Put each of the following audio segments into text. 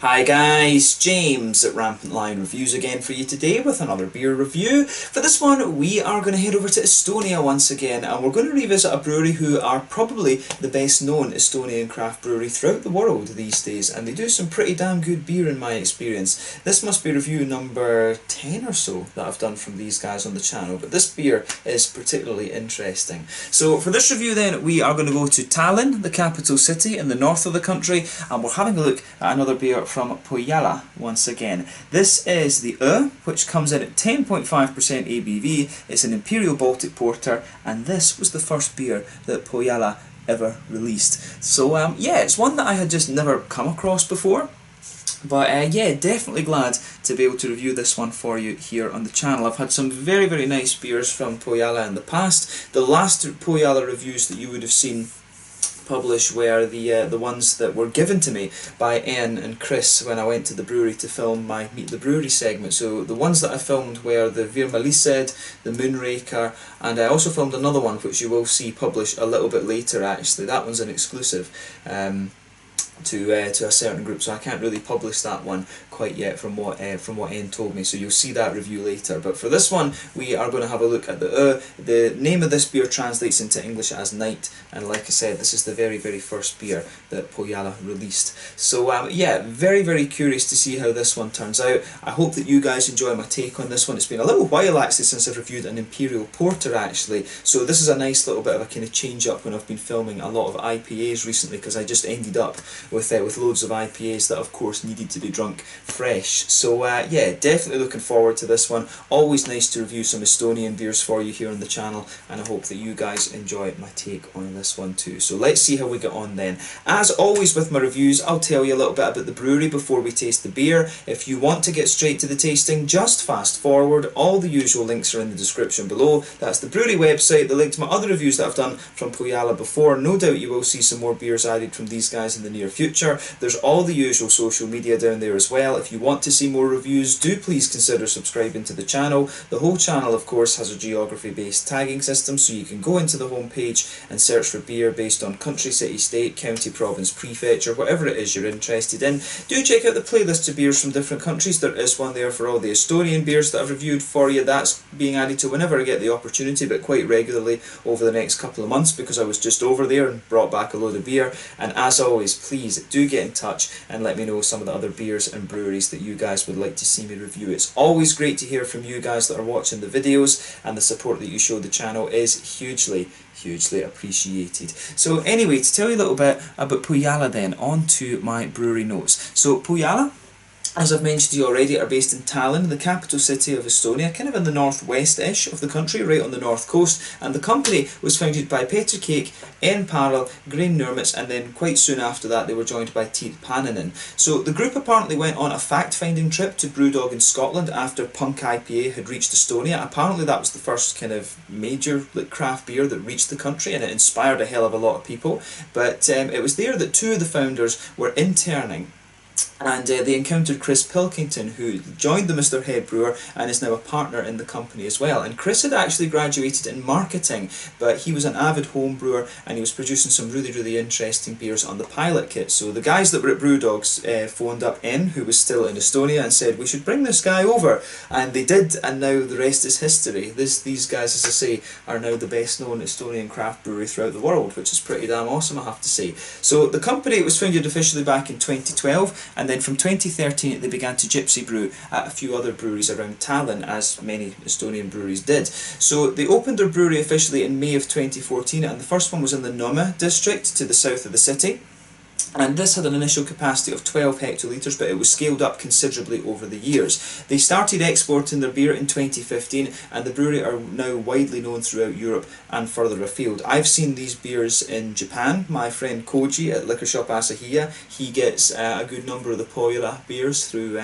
Hi guys, James at RampantLionReviews again for you today with another beer review. For this one we are going to head over to Estonia once again, and we're going to revisit a brewery who are probably the best known Estonian craft brewery throughout the world these days, and they do some pretty damn good beer in my experience. This must be review number 10 or so that I've done from these guys on the channel, but this beer is particularly interesting. So for this review then we are going to go to Tallinn, the capital city in the north of the country, and we're having a look at another beer from Pohjala once again. This is the which comes in at 10.5% ABV. It's an Imperial Baltic Porter, and this was the first beer that Pohjala ever released. So yeah, it's one that I had just never come across before. But yeah, definitely glad to be able to review this one for you here on the channel. I've had some very, very nice beers from Pohjala in the past. The last Pohjala reviews that you would have seen published were the ones that were given to me by Ian and Chris when I went to the brewery to film my Meet the Brewery segment. So the ones that I filmed were the Virmalised, the Moonraker, and I also filmed another one which you will see published a little bit later actually. That one's an exclusive to a certain group, so I can't really publish that one quite yet from what Ian told me, so you'll see that review later. But for this one we are going to have a look at the name of this beer translates into English as night, and like I said, this is the very, very first beer that Pohjala released. So yeah, very, very curious to see how this one turns out. I hope that you guys enjoy my take on this one. It's been a little while actually since I've reviewed an Imperial Porter actually, so this is a nice little bit of a kind of change up when I've been filming a lot of IPAs recently, because I just ended up with loads of IPAs that of course needed to be drunk fresh. So yeah, definitely looking forward to this one. Always nice to review some Estonian beers for you here on the channel, and I hope that you guys enjoy my take on this one too. So let's see how we get on then. As always with my reviews, I'll tell you a little bit about the brewery before we taste the beer. If you want to get straight to the tasting, just fast forward. All the usual links are in the description below. That's the brewery website, the link to my other reviews that I've done from Pohjala before. No doubt you will see some more beers added from these guys in the near future. There's all the usual social media down there as well. If you want to see more reviews, do please consider subscribing to the channel. The whole channel of course has a geography based tagging system, so you can go into the home page and search for beer based on country, city, state, county, province, prefecture, whatever it is you're interested in. Do check out the playlist of beers from different countries. There is one there for all the Estonian beers that I've reviewed for you. That's being added to whenever I get the opportunity, but quite regularly over the next couple of months, because I was just over there and brought back a load of beer. And as always, please do get in touch and let me know some of the other beers and breweries that you guys would like to see me review. It's always great to hear from you guys that are watching the videos, and the support that you show the channel is hugely appreciated. So anyway, to tell you a little bit about Pohjala then, on to my brewery notes. So Pohjala, as I've mentioned to you already, are based in Tallinn, the capital city of Estonia, kind of in the northwest-ish of the country, right on the north coast, and the company was founded by Petri Cake, Imperial, Grain Nurmits, and then quite soon after that they were joined by Tiit Paninen. So the group apparently went on a fact-finding trip to Brewdog in Scotland after Punk IPA had reached Estonia. Apparently that was the first kind of major craft beer that reached the country, and it inspired a hell of a lot of people. But it was there that two of the founders were interning, and they encountered Chris Pilkington, who joined them as their head brewer and is now a partner in the company as well. And Chris had actually graduated in marketing, but he was an avid home brewer, and he was producing some really, really interesting beers on the pilot kit. So the guys that were at Brewdogs phoned up In, who was still in Estonia, and said we should bring this guy over, and they did, and now the rest is history. These guys, as I say, are now the best known Estonian craft brewery throughout the world, which is pretty damn awesome, I have to say. So the company was founded officially back in 2012, and then from 2013 they began to gypsy brew at a few other breweries around Tallinn, as many Estonian breweries did. So they opened their brewery officially in May of 2014, and the first one was in the Nõmme district to the south of the city. And this had an initial capacity of 12 hectolitres, but it was scaled up considerably over the years. They started exporting their beer in 2015, and the brewery are now widely known throughout Europe and further afield. I've seen these beers in Japan. My friend Koji at Liquor Shop Asahiya, he gets a good number of the Pohjala beers through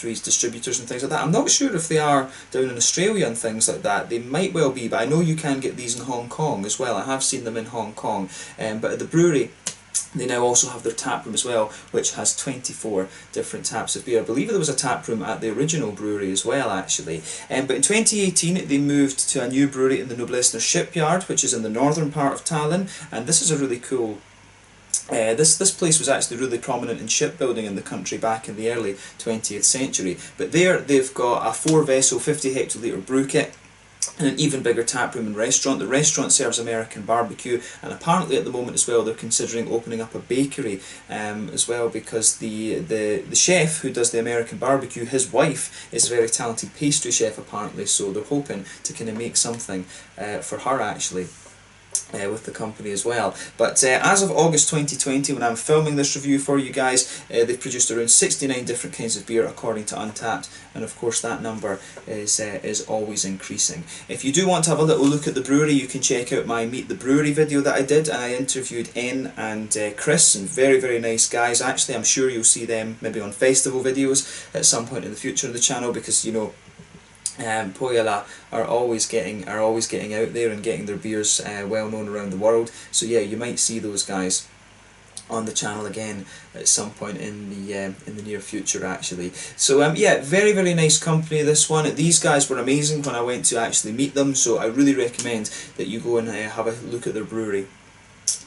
his distributors and things like that. I'm not sure if they are down in Australia and things like that. They might well be, but I know you can get these in Hong Kong as well. I have seen them in Hong Kong. But at the brewery, they now also have their tap room as well, which has 24 different taps of beer. I believe there was a tap room at the original brewery as well, actually. But in 2018 they moved to a new brewery in the Noblessner shipyard, which is in the northern part of Tallinn, and this is a really cool This place was actually really prominent in shipbuilding in the country back in the early 20th century. But there they've got a 4-vessel 50 hectolitre brew kit and an even bigger tap room and restaurant. The restaurant serves American barbecue, and apparently at the moment as well they're considering opening up a bakery as well, because the chef who does the American barbecue, his wife is a very talented pastry chef apparently, so they're hoping to kind of make something for her actually. With the company as well. But as of August 2020, when I'm filming this review for you guys, they've produced around 69 different kinds of beer according to Untappd, and of course that number is always increasing. If you do want to have a little look at the brewery, you can check out my Meet the Brewery video that I did, and I interviewed N and Chris, and very, very nice guys actually. I'm sure you'll see them maybe on festival videos at some point in the future of the channel, because you know, Pohjala are always getting out there and getting their beers well known around the world. So yeah, you might see those guys on the channel again at some point in the near future actually. So yeah, very, very nice company this one. These guys were amazing when I went to actually meet them, so I really recommend that you go and have a look at their brewery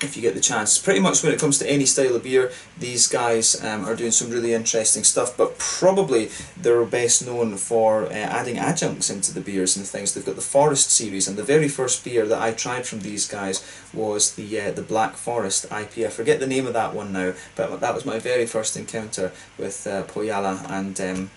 if you get the chance. Pretty much when it comes to any style of beer, these guys are doing some really interesting stuff, but probably they're best known for adding adjuncts into the beers and things. They've got the Forest series, and the very first beer that I tried from these guys was the Black Forest IPA. I forget the name of that one now, but that was my very first encounter with Pohjala, and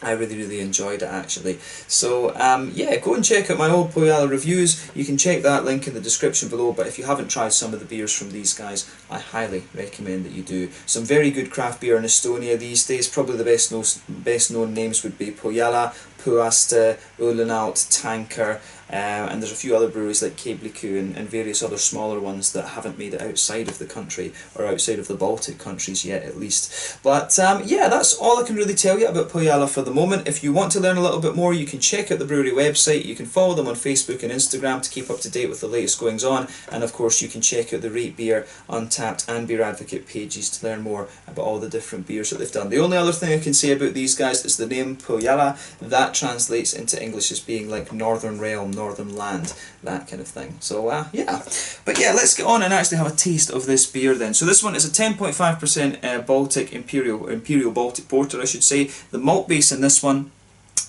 I really, really enjoyed it actually. So yeah, go and check out my old Pohjala reviews. You can check that link in the description below, but if you haven't tried some of the beers from these guys, I highly recommend that you do. Some very good craft beer in Estonia these days. Probably the best known names would be Pohjala, Puhasta, Ullenaut, Tanker, and there's a few other breweries like Kebliku and various other smaller ones that haven't made it outside of the country, or outside of the Baltic countries yet at least. But yeah, that's all I can really tell you about Pohjala for the moment. If you want to learn a little bit more, you can check out the brewery website. You can follow them on Facebook and Instagram to keep up to date with the latest goings on, and of course you can check out the Rate Beer, Untappd and Beer Advocate pages to learn more about all the different beers that they've done. The only other thing I can say about these guys is the name Pohjala. That translates into English as being like Northern Realm, Northern Land, that kind of thing. So yeah, but yeah, let's get on and actually have a taste of this beer then. So this one is a 10.5% Baltic Imperial Baltic Porter, I should say. The malt base in this one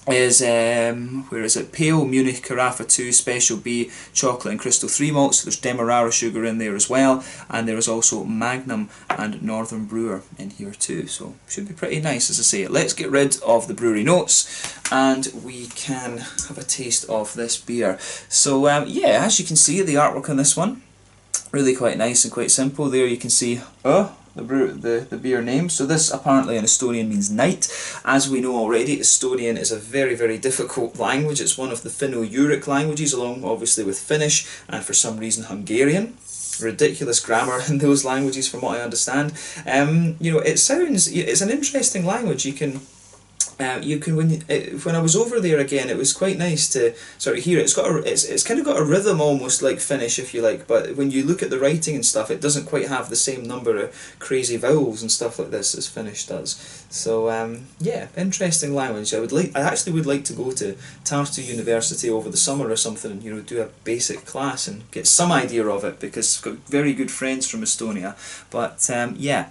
is, where is it, Pale Munich Carafa 2 Special B Chocolate and Crystal 3 malts. So there's Demerara sugar in there as well, and there is also Magnum and Northern Brewer in here too, so should be pretty nice. As I say, let's get rid of the brewery notes and we can have a taste of this beer. So yeah, as you can see, the artwork on this one, really quite nice and quite simple. There you can see the beer name. So this apparently in Estonian means night. As we know already, Estonian is a very, very difficult language. It's one of the Finno-Ugric languages, along obviously with Finnish and for some reason Hungarian. Ridiculous grammar in those languages from what I understand. You know, it's an interesting language. When I was over there again, it was quite nice to sort of hear it. It's kind of got a rhythm almost like Finnish, if you like, but when you look at the writing and stuff, it doesn't quite have the same number of crazy vowels and stuff like this as Finnish does. So yeah, interesting language. I actually would like to go to Tartu University over the summer or something, and you know, do a basic class and get some idea of it, because I've got very good friends from Estonia. But yeah,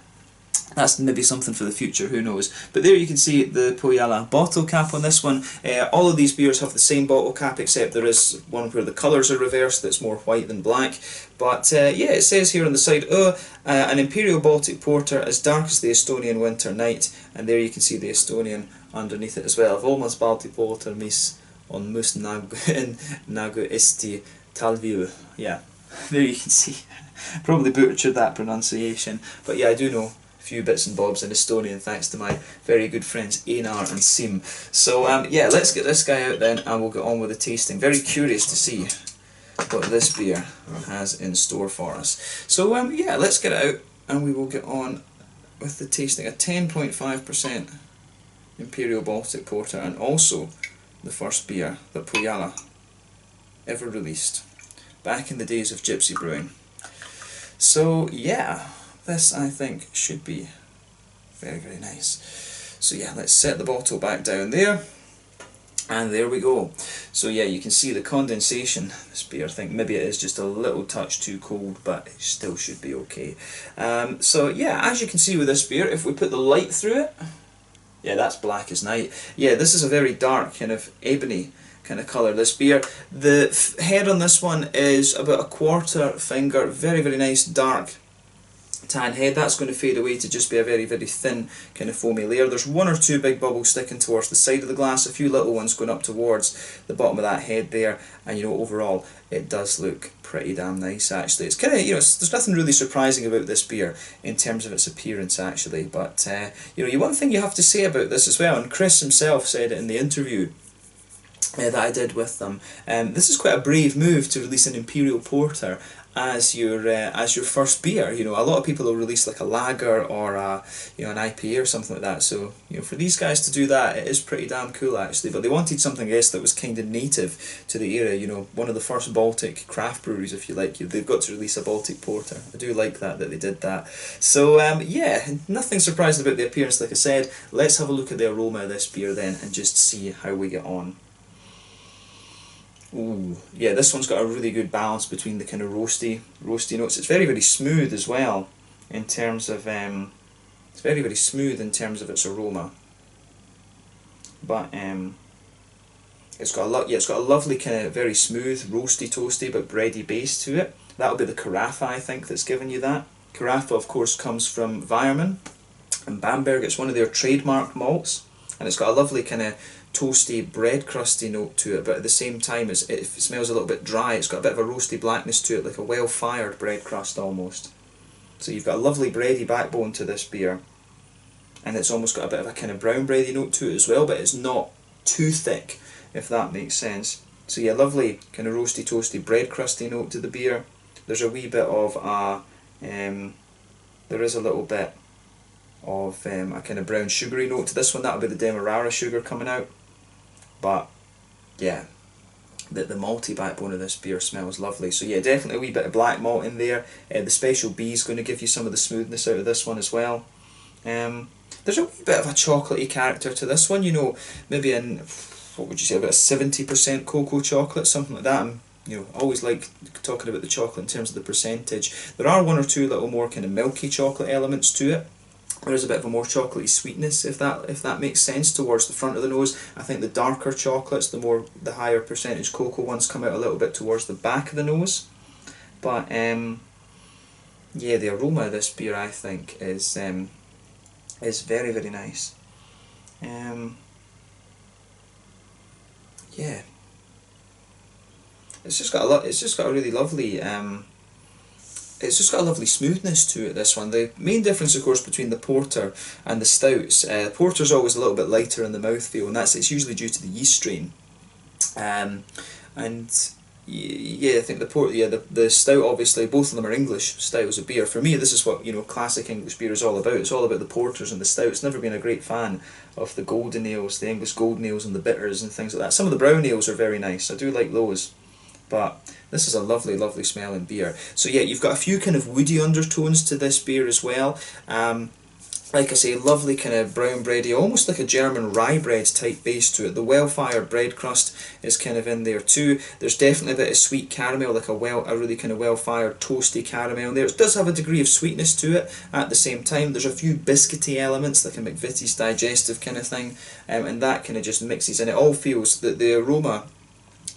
that's maybe something for the future, who knows. But there you can see the Pohjala bottle cap on this one. All of these beers have the same bottle cap, except there is one where the colours are reversed, that's more white than black. But yeah, it says here on the side, an Imperial Baltic Porter as dark as the Estonian winter night. And there you can see the Estonian underneath it as well. Volmas Baltic Porter mis on mus nagu esti talviu. Yeah, there you can see. Probably butchered that pronunciation, but yeah, I do know few bits and bobs in Estonian thanks to my very good friends Einar and Sim. So yeah, let's get this guy out then and we'll get on with the tasting. Very curious to see what this beer has in store for us. So yeah, let's get it out and we will get on with the tasting. A 10.5% Imperial Baltic Porter, and also the first beer that Pohjala ever released back in the days of gypsy brewing. So yeah, this I think should be very, very nice. So yeah, let's set the bottle back down there And there we go. So yeah, you can see the condensation. This beer, I think maybe it is just a little touch too cold, but it still should be okay. So yeah, as you can see with this beer, if we put the light through it, yeah, that's black as night. Yeah, this is a very dark kind of ebony kind of colour, this beer. The head on this one is about a quarter finger, very, very nice dark tan head. That's going to fade away to just be a very, very thin kind of foamy layer. There's one or two big bubbles sticking towards the side of the glass, a few little ones going up towards the bottom of that head there, and you know, overall it does look pretty damn nice actually. It's kind of, you know, there's nothing really surprising about this beer in terms of its appearance actually, but you know, one thing you have to say about this as well, and Chris himself said it in the interview that I did with them, this is quite a brave move to release an Imperial Porter as your first beer. You know, a lot of people will release like a lager or a, you know, an IPA or something like that. So, you know, for these guys to do that, it is pretty damn cool actually. But they wanted something, I guess, that was kind of native to the area. You know, one of the first Baltic craft breweries, if you like. They've got to release a Baltic porter. I do like that they did that. So yeah, nothing surprising about the appearance. Like I said, let's have a look at the aroma of this beer then and just see how we get on. Ooh, yeah, this one's got a really good balance between the kind of roasty notes. It's very, very smooth as well in terms of it's very, very smooth in terms of its aroma. But it's got a lovely kind of very smooth, roasty, toasty, but bready base to it. That'll be the Carafa, I think, that's giving you that. Carafa, of course, comes from Weiermann and Bamberg. It's one of their trademark malts, and it's got a lovely kind of toasty, bread crusty note to it, but at the same time it smells a little bit dry. It's got a bit of a roasty blackness to it, like a well-fired bread crust almost. So you've got a lovely bready backbone to this beer, and it's almost got a bit of a kind of brown bready note to it as well, but it's not too thick, if that makes sense. So yeah, lovely kind of roasty, toasty, bread crusty note to the beer. There's a wee bit of a, there is a little bit of a kind of brown sugary note to this one. That'll be the Demerara sugar coming out. But yeah, the malty backbone of this beer smells lovely. So yeah, definitely a wee bit of black malt in there. The Special B is going to give you some of the smoothness out of this one as well. There's a wee bit of a chocolatey character to this one, you know, maybe in, what would you say, about a 70% cocoa chocolate, something like that. You know, I always like talking about the chocolate in terms of the percentage. There are one or two little more kind of milky chocolate elements to it. There is a bit of a more chocolatey sweetness, if that makes sense, towards the front of the nose. I think the darker chocolates, the higher percentage cocoa ones come out a little bit towards the back of the nose. But yeah, the aroma of this beer, I think, is very, very nice. Yeah, it's just got a really lovely. It's just got a lovely smoothness to it, this one. The main difference, of course, between the porter and the stouts, porter's always a little bit lighter in the mouthfeel, and it's usually due to the yeast strain. And yeah, I think the stout, obviously, both of them are English styles of beer. For me, this is what, you know, classic English beer is all about. It's all about the porters and the stouts. Never been a great fan of the golden ales, the English golden ales and the bitters and things like that. Some of the brown ales are very nice. I do like those. But this is a lovely, lovely smelling beer. So yeah, you've got a few kind of woody undertones to this beer as well. Like I say, lovely kind of brown bready, almost like a German rye bread type base to it. The well-fired bread crust is kind of in there too. There's definitely a bit of sweet caramel, like a really kind of well-fired toasty caramel in there. It does have a degree of sweetness to it at the same time. There's a few biscuity elements, like a McVitie's digestive kind of thing, and that kind of just mixes, and it all feels that the aroma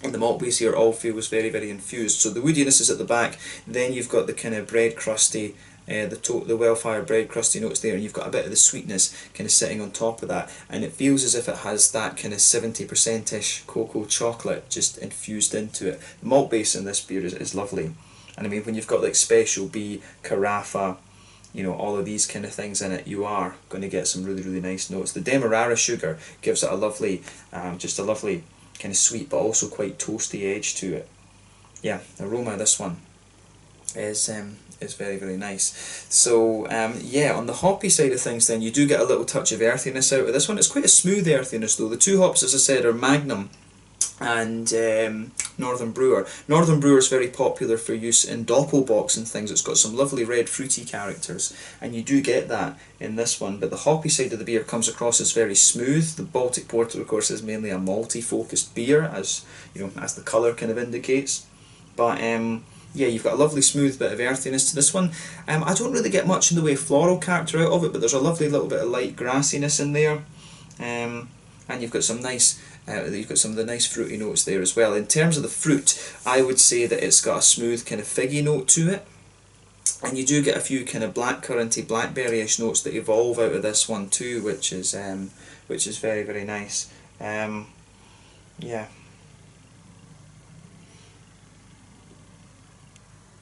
and the malt base here all feels very, very infused. So the woodiness is at the back, then you've got the kind of bread crusty, the well-fired bread crusty notes there, and you've got a bit of the sweetness kind of sitting on top of that, and it feels as if it has that kind of 70%-ish cocoa chocolate just infused into it. The malt base in this beer is lovely, and I mean, when you've got like Special B, Carafa, you know, all of these kind of things in it, you are going to get some really, really nice notes. The Demerara sugar gives it a lovely, just a lovely kind of sweet but also quite toasty edge to it. Yeah, the aroma of this one is very, very nice. So yeah, on the hoppy side of things then, you do get a little touch of earthiness out of this one. It's quite a smooth earthiness though. The two hops, as I said, are Magnum and Northern Brewer. Northern Brewer is very popular for use in Doppelbock and things. It's got some lovely red fruity characters, and you do get that in this one, but the hoppy side of the beer comes across as very smooth. The Baltic Porter, of course, is mainly a malty focused beer, as you know, as the colour kind of indicates. But yeah, you've got a lovely smooth bit of earthiness to this one. I don't really get much in the way of floral character out of it, but there's a lovely little bit of light grassiness in there, and you've got some nice. You've got some of the nice fruity notes there as well. In terms of the fruit, I would say that it's got a smooth kind of figgy note to it, and you do get a few kind of blackcurranty, blackberryish notes that evolve out of this one too, which is very, very nice. Yeah.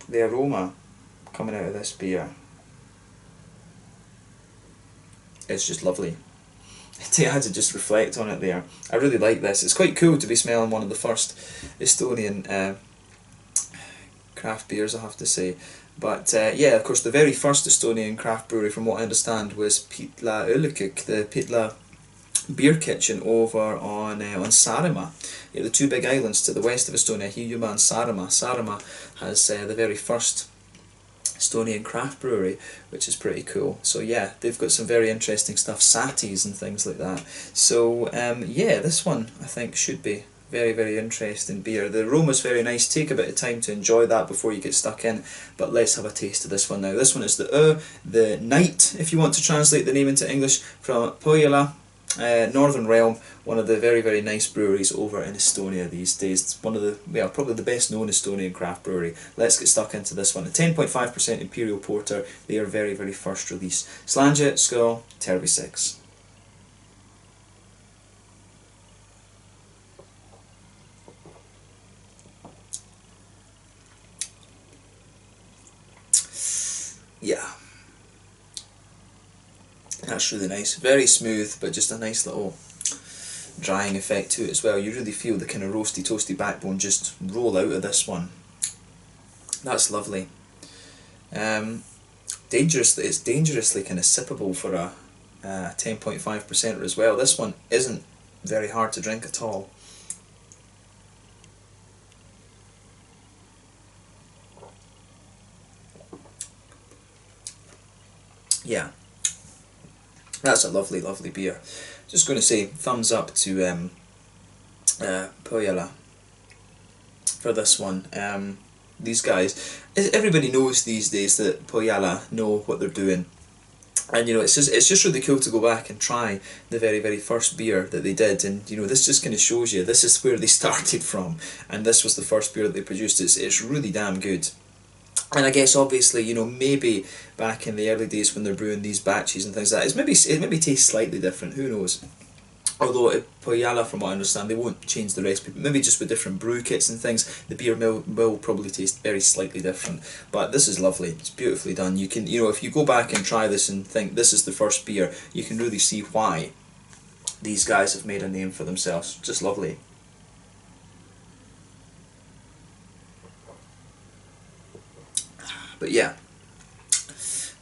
The aroma coming out of this beer is just lovely. I had to just reflect on it there. I really like this. It's quite cool to be smelling one of the first Estonian craft beers, I have to say. But yeah, of course, the very first Estonian craft brewery, from what I understand, was Põhjala Pruulikoda, the Põhjala beer kitchen over on Saaremaa. Yeah, the two big islands to the west of Estonia, Hiiumaa and Saaremaa. Saaremaa has the very first Estonian craft brewery, which is pretty cool. So yeah, they've got some very interesting stuff, satis and things like that. So yeah, this one I think should be very, very interesting beer. The aroma's very nice. Take a bit of time to enjoy that before you get stuck in, but let's have a taste of this one now. This one is the Night, if you want to translate the name into English, from Pohjala, Northern Realm, one of the very, very nice breweries over in Estonia these days. It's one of the, well, probably the best known Estonian craft brewery. Let's get stuck into this one. A 10.5% Imperial Porter, their very, very first release. Slange, Skål, Tervisix. Yeah. That's really nice. Very smooth, but just a nice little drying effect to it as well. You really feel the kind of roasty, toasty backbone just roll out of this one. That's lovely. It's dangerously kind of sippable for a 10.5% as well. This one isn't very hard to drink at all. Yeah. That's a lovely, lovely beer. Just going to say thumbs up to Pohjala for this one. These guys, everybody knows these days that Pohjala know what they're doing, and you know, it's just really cool to go back and try the very, very first beer that they did, and you know, this just kind of shows you this is where they started from, and this was the first beer that they produced. It's really damn good. And I guess obviously, you know, maybe back in the early days when they're brewing these batches and things like that, it maybe tastes slightly different, who knows. Although at Pohjala, from what I understand, they won't change the recipe, but maybe just with different brew kits and things, the beer will probably taste very slightly different. But this is lovely, it's beautifully done. You can, you know, if you go back and try this and think this is the first beer, you can really see why these guys have made a name for themselves. Just lovely. But yeah,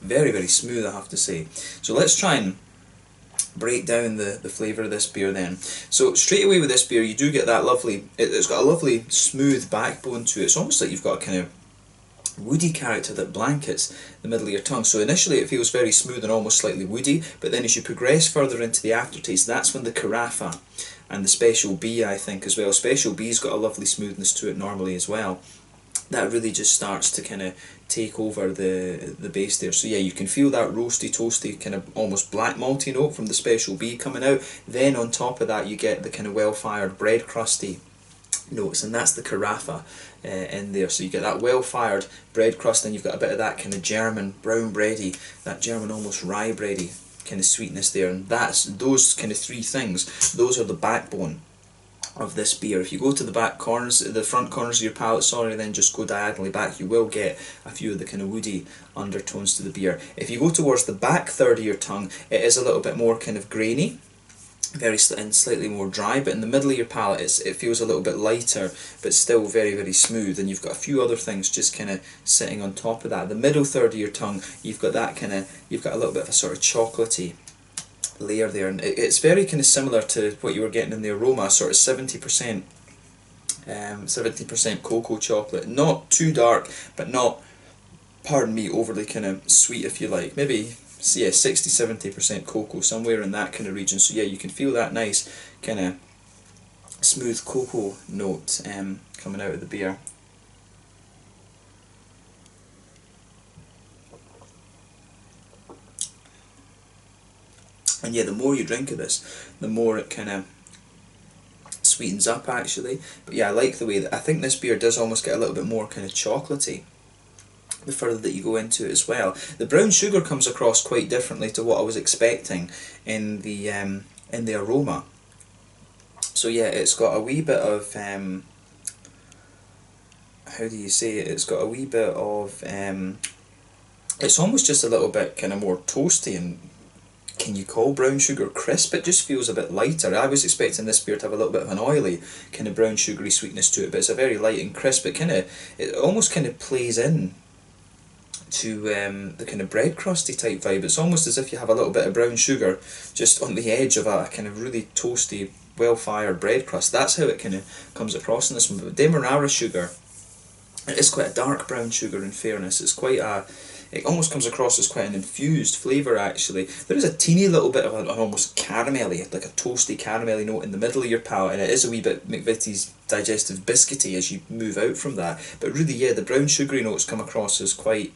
very, very smooth, I have to say. So let's try and break down the flavour of this beer then. So straight away with this beer, you do get that lovely, it's got a lovely smooth backbone to it. It's almost like you've got a kind of woody character that blankets the middle of your tongue. So initially it feels very smooth and almost slightly woody, but then as you progress further into the aftertaste, that's when the carafa and the Special B, I think, as well. Special B's got a lovely smoothness to it normally as well. That really just starts to kind of take over the base there. So yeah, you can feel that roasty, toasty, kind of almost black malty note from the Special B coming out. Then on top of that you get the kind of well-fired bread crusty notes, and that's the carafa in there. So you get that well-fired bread crust, and you've got a bit of that kind of German brown bready, that German almost rye bready kind of sweetness there, and that's those kind of three things. Those are the backbone of this beer. If you go to the back corners, the front corners of your palate, sorry, then just go diagonally back, you will get a few of the kind of woody undertones to the beer. If you go towards the back third of your tongue, it is a little bit more kind of grainy, and slightly more dry, but in the middle of your palate it feels a little bit lighter, but still very, very smooth, and you've got a few other things just kind of sitting on top of that. The middle third of your tongue, you've got that kind of, you've got a little bit of a sort of chocolatey layer there, and it's very kind of similar to what you were getting in the Aroma, sort of 70% 70% cocoa chocolate. Not too dark, but not, pardon me, overly kind of sweet, if you like. Maybe, yeah, 60-70% cocoa, somewhere in that kind of region. So yeah, you can feel that nice kind of smooth cocoa note coming out of the beer. And yeah, the more you drink of this, the more it kind of sweetens up actually. But yeah, I like the way that, I think this beer does almost get a little bit more kind of chocolatey the further that you go into it as well. The brown sugar comes across quite differently to what I was expecting in the aroma. So yeah, it's got a wee bit of how do you say it? It's got a wee bit of it's almost just a little bit kind of more toasty, and can you call brown sugar crisp? It just feels a bit lighter. I was expecting this beer to have a little bit of an oily kind of brown sugary sweetness to it, but it's a very light and crisp. It almost kind of plays in to the kind of bread crusty type vibe. It's almost as if you have a little bit of brown sugar just on the edge of a kind of really toasty, well-fired bread crust. That's how it kind of comes across in this one. But Demerara sugar, it is quite a dark brown sugar in fairness. It's quite a, it almost comes across as quite an infused flavour actually. There is a teeny little bit of an almost caramelly, like a toasty caramelly note in the middle of your palate, and it is a wee bit McVitie's digestive biscuity as you move out from that. But really, yeah, the brown sugary notes come across as quite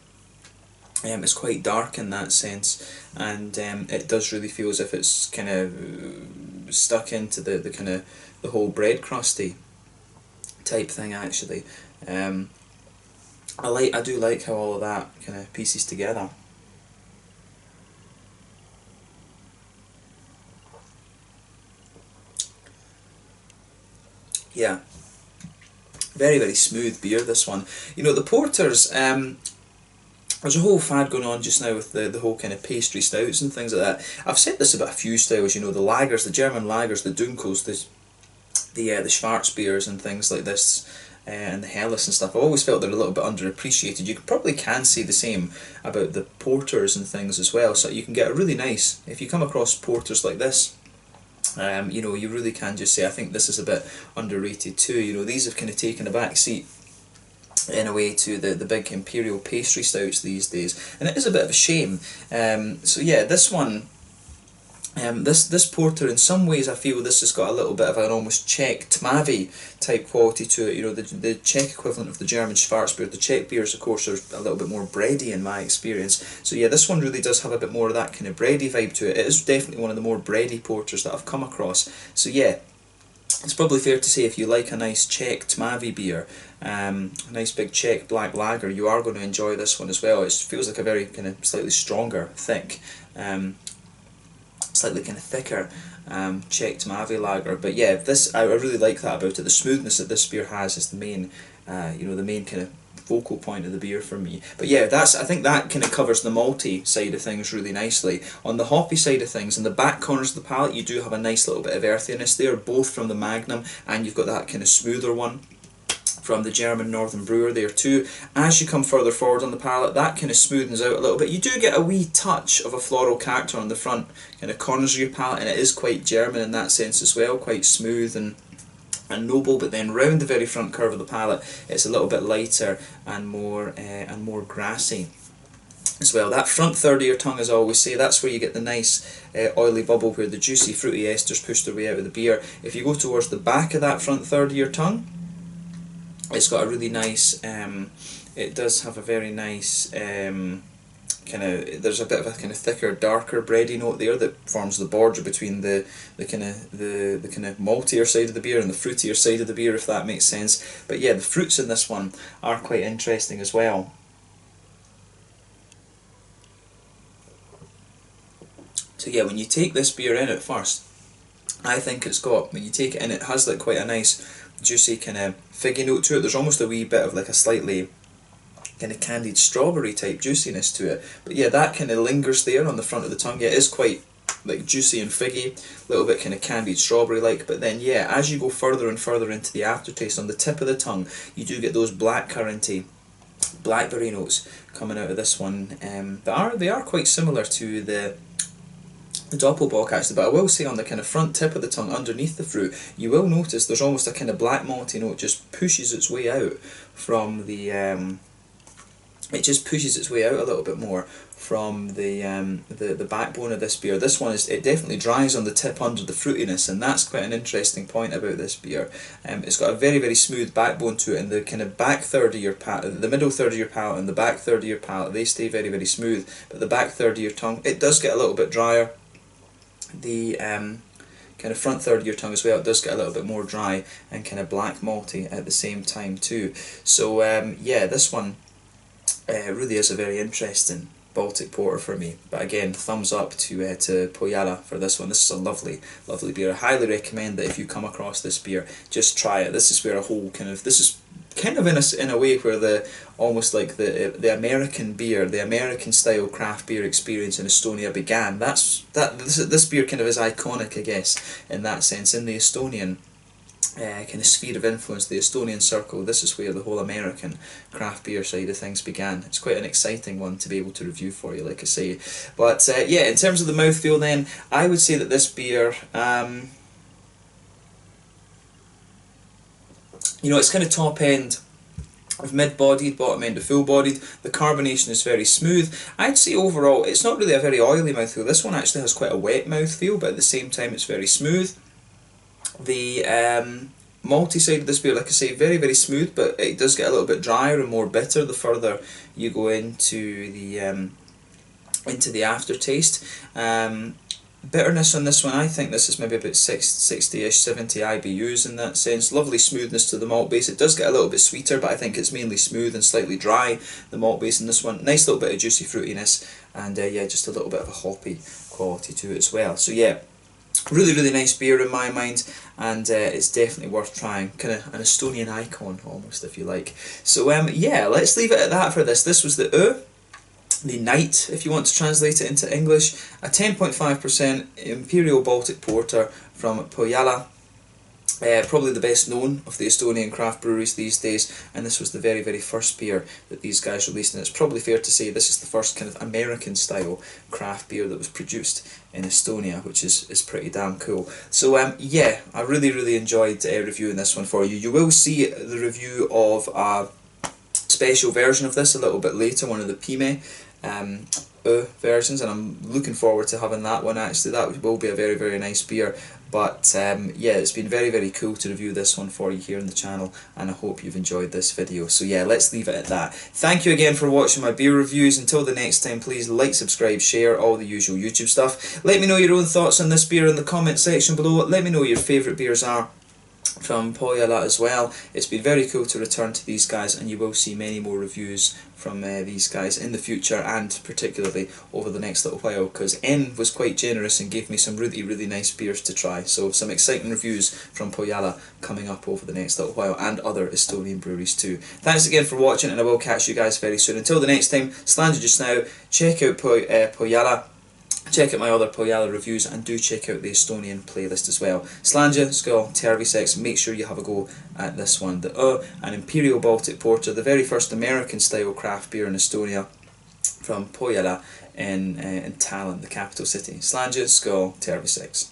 it's quite dark in that sense, and it does really feel as if it's kind of stuck into the kind of the whole bread crusty type thing actually. I do like how all of that kind of pieces together. Yeah, very, very smooth beer, this one. You know, the porters, there's a whole fad going on just now with the whole kind of pastry stouts and things like that. I've said this about a few styles, you know, the lagers, the German lagers, the Dunkels, the Schwarzbiers and things like this, and the Helles and stuff. I've always felt they're a little bit underappreciated. You probably can say the same about the porters and things as well. So you can get a really nice, if you come across porters like this, you know, you really can just say, I think this is a bit underrated too. You know, these have kind of taken a back seat in a way to the big Imperial pastry stouts these days, and it is a bit of a shame. So yeah, this one, this porter, in some ways I feel this has got a little bit of an almost Czech Tmavi type quality to it. You know, the Czech equivalent of the German Schwarzbier. The Czech beers, of course, are a little bit more bready in my experience. So yeah, this one really does have a bit more of that kind of bready vibe to it. It is definitely one of the more bready porters that I've come across. So yeah, it's probably fair to say if you like a nice Czech Tmavi beer, a nice big Czech black lager, you are going to enjoy this one as well. It feels like a very kind of slightly stronger, thick, slightly kind of thicker Czech Tmavi lager. But yeah, this, I really like that about it. The smoothness that this beer has is the main, you know, the main kind of focal point of the beer for me. But yeah, I think that kind of covers the malty side of things really nicely. On the hoppy side of things, in the back corners of the palate, you do have a nice little bit of earthiness there, both from the Magnum, and you've got that kind of smoother one from the German Northern Brewer there too. As you come further forward on the palate, that kind of smoothens out a little bit. You do get a wee touch of a floral character on the front kind of corners of your palate, and it is quite German in that sense as well, quite smooth and noble. But then round the very front curve of the palate, it's a little bit lighter and more grassy as well. That front third of your tongue, as I always say, that's where you get the nice oily bubble, where the juicy fruity esters push their way out of the beer. If you go towards the back of that front third of your tongue, it's got a really nice, it does have a very nice kind of, there's a bit of a kind of thicker, darker bready note there that forms the border between the kind of maltier side of the beer and the fruitier side of the beer, if that makes sense. But yeah, the fruits in this one are quite interesting as well. So yeah, when you take this beer in at first, I think it's got, when you take it in, it has like quite a nice juicy kind of figgy note to it. There's almost a wee bit of like a slightly kind of candied strawberry type juiciness to it. But yeah, that kind of lingers there on the front of the tongue. Yeah, it is quite like juicy and figgy, a little bit kind of candied strawberry like. But then yeah, as you go further and further into the aftertaste, on the tip of the tongue, you do get those blackcurranty, blackberry notes coming out of this one. They are quite similar to the the Doppelbock actually, but I will say on the kind of front tip of the tongue underneath the fruit, you will notice there's almost a kind of black malty note just pushes its way out from the it just pushes its way out a little bit more from the backbone of this beer. This one it definitely dries on the tip under the fruitiness, and that's quite an interesting point about this beer. It's got a very, very smooth backbone to it, and the kind of back third of your palate, the middle third of your palate and the back third of your palate, they stay very, very smooth, but the back third of your tongue, it does get a little bit drier. The kind of front third of your tongue as well, it does get a little bit more dry and kind of black malty at the same time too. So yeah, this one really is a very interesting Baltic porter for me. But again, thumbs up to Pohjala for this one. This is a lovely, lovely beer. I highly recommend that if you come across this beer, just try it. This is where a whole this is kind of in a way where almost like the American beer, the American style craft beer experience in Estonia began. This beer kind of is iconic, I guess, in that sense, in the Estonian kind of sphere of influence, the Estonian circle. This is where the whole American craft beer side of things began. It's quite an exciting one to be able to review for you, like I say. But yeah, in terms of the mouthfeel then, I would say that this beer, you know, it's kind of top end of mid-bodied, bottom end of full-bodied. The carbonation is very smooth. I'd say overall, it's not really a very oily mouthfeel. This one actually has quite a wet mouthfeel, but at the same time it's very smooth. The malty side of this beer, like I say, very, very smooth, but it does get a little bit drier and more bitter the further you go into the aftertaste. Bitterness on this one, I think this is maybe about 60-ish, 70 IBUs in that sense. Lovely smoothness to the malt base. It does get a little bit sweeter, but I think it's mainly smooth and slightly dry, the malt base in this one. Nice little bit of juicy fruitiness, and yeah, just a little bit of a hoppy quality to it as well. So yeah, really, really nice beer in my mind, and it's definitely worth trying. Kind of an Estonian icon almost, if you like. So yeah, let's leave it at that for this. This was the Night, if you want to translate it into English, a 10.5% Imperial Baltic Porter from Pohjala. Probably the best known of the Estonian craft breweries these days, and this was the very, very first beer that these guys released, and it's probably fair to say this is the first kind of American style craft beer that was produced in Estonia, which is pretty damn cool. So yeah, I really, really enjoyed reviewing this one for you. You will see the review of a special version of this a little bit later, one of the Pime versions, and I'm looking forward to having that one. Actually, that will be a very, very nice beer. But yeah, it's been very, very cool to review this one for you here on the channel, and I hope you've enjoyed this video. So yeah, let's leave it at that. Thank you again for watching my beer reviews. Until the next time, please like, subscribe, share, all the usual YouTube stuff. Let me know your own thoughts on this beer in the comment section below. Let me know what your favourite beers are from Pohjala as well. It's been very cool to return to these guys, and you will see many more reviews from these guys in the future, and particularly over the next little while, because N was quite generous and gave me some really, really nice beers to try. So some exciting reviews from Pohjala coming up over the next little while, and other Estonian breweries too. Thanks again for watching, and I will catch you guys very soon. Until the next time, Slander just now, check out Pohjala. Check out my other Pohjala reviews, and do check out the Estonian playlist as well. Slanja, Skull, Tervisex, make sure you have a go at this one. An Imperial Baltic Porter, the very first American style craft beer in Estonia, from Pohjala in Tallinn, the capital city. Slanja, Skull, Tervisex.